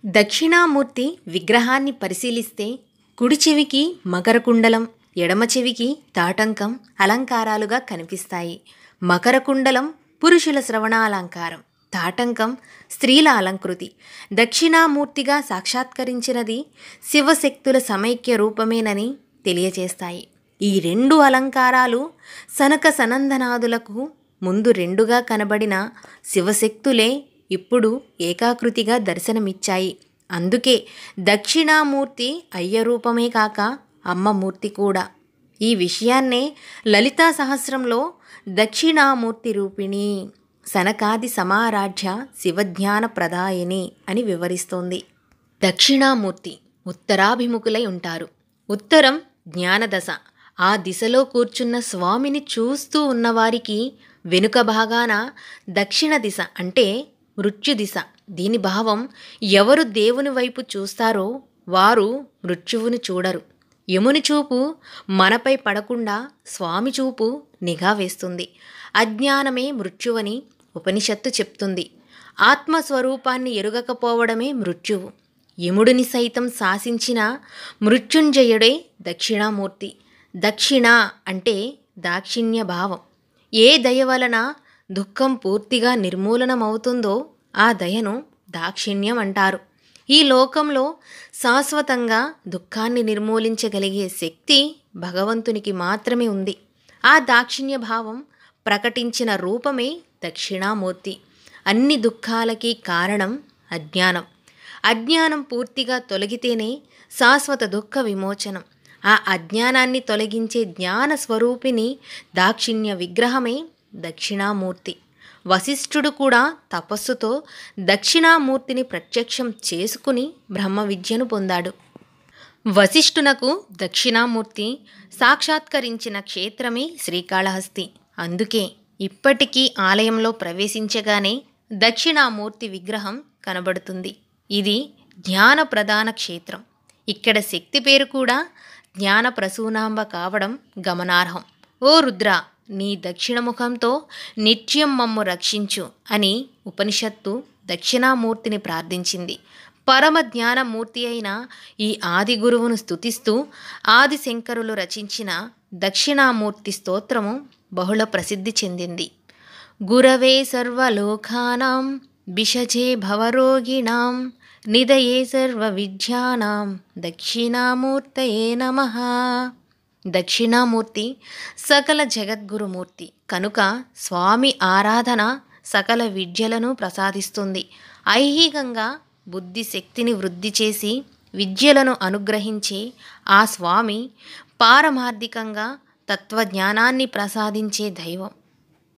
దక్షిణామూర్తి విగ్రహాన్ని పరిశీలిస్తే కుడి చెవికి మకరకుండలం, ఎడమ చెవికి తాటంకం అలంకారాలుగా కనిపిస్తాయి. మకరకుండలం పురుషుల శ్రవణాలంకారం, తాటంకం స్త్రీల అలంకృతి. దక్షిణామూర్తిగా సాక్షాత్కరించినది శివశక్తుల సమైక్య రూపమేనని తెలియచేస్తాయి. ఈ రెండు అలంకారాలు సనక సనందనాదులకు ముందు రెండుగా కనబడిన శివశక్తులే ఇప్పుడు ఏకాకృతిగా దర్శనమిచ్చాయి. అందుకే దక్షిణామూర్తి అయ్యరూపమే కాక అమ్మమూర్తి కూడా. ఈ విషయాన్నే లలితా సహస్రంలో దక్షిణామూర్తి రూపిణి సనకాది సమారాధ్య శివజ్ఞాన ప్రదాయిని అని వివరిస్తోంది. దక్షిణామూర్తి ఉత్తరాభిముఖులై ఉంటారు. ఉత్తరం జ్ఞానదశ. ఆ దిశలో కూర్చున్న స్వామిని చూస్తూ ఉన్నవారికి వెనుక భాగాన దక్షిణ దిశ అంటే మృత్యుదిశ. దీని భావం, ఎవరు దేవుని వైపు చూస్తారో వారు మృత్యువుని చూడరు. యముని చూపు మనపై పడకుండా స్వామి చూపు నిఘా వేస్తుంది. అజ్ఞానమే మృత్యువని ఉపనిషత్తు చెప్తుంది. ఆత్మస్వరూపాన్ని ఎరుగకపోవడమే మృత్యువు. యముడిని సైతం శాసించిన మృత్యుంజయుడే దక్షిణామూర్తి. దక్షిణ అంటే దాక్షిణ్య భావం. ఏ దయ వలన దుఃఖం పూర్తిగా నిర్మూలనమవుతుందో ఆ దయను దాక్షిణ్యం అంటారు. ఈ లోకంలో శాశ్వతంగా దుఃఖాన్ని నిర్మూలించగలిగే శక్తి భగవంతునికి మాత్రమే ఉంది. ఆ దాక్షిణ్య భావం ప్రకటించిన రూపమే దక్షిణామూర్తి. అన్ని దుఃఖాలకి కారణం అజ్ఞానం. అజ్ఞానం పూర్తిగా తొలగితేనే శాశ్వత దుఃఖ విమోచనం. ఆ అజ్ఞానాన్ని తొలగించే జ్ఞాన స్వరూపిణి దాక్షిణ్య విగ్రహమే దక్షిణామూర్తి. వశిష్ఠుడు కూడా తపస్సుతో దక్షిణామూర్తిని ప్రత్యక్షం చేసుకుని బ్రహ్మ విద్యను పొందాడు. వశిష్ఠునకు దక్షిణామూర్తి సాక్షాత్కరించిన క్షేత్రమే శ్రీకాళహస్తి. అందుకే ఇప్పటికీ ఆలయంలో ప్రవేశించగానే దక్షిణామూర్తి విగ్రహం కనబడుతుంది. ఇది జ్ఞాన ప్రధాన క్షేత్రం. ఇక్కడ శక్తి పేరు కూడా జ్ఞాన ప్రసూనాంబ కావడం గమనార్హం. ఓ రుద్ర, నీ దక్షిణముఖంతో నిత్యం మమ్ము రక్షించు అని ఉపనిషత్తు దక్షిణామూర్తిని ప్రార్థించింది. పరమ జ్ఞానమూర్తి అయిన ఈ ఆది గురువును స్తుతిస్తూ ఆదిశంకరులు రచించిన దక్షిణామూర్తి స్తోత్రము బహుళ ప్రసిద్ధి చెందింది. గురవే సర్వలోకానాం బిషజే భవరోగిణాం నిదయే సర్వ విద్యానాం దక్షిణామూర్తయే నమః. దక్షిణామూర్తి సకల జగద్గురుమూర్తి కనుక స్వామి ఆరాధన సకల విద్యలను ప్రసాదిస్తుంది. ఐహికంగా బుద్ధి శక్తిని వృద్ధి చేసి విద్యలను అనుగ్రహించే ఆ స్వామి పారమార్థికంగా తత్వజ్ఞానాన్ని ప్రసాదించే దైవం.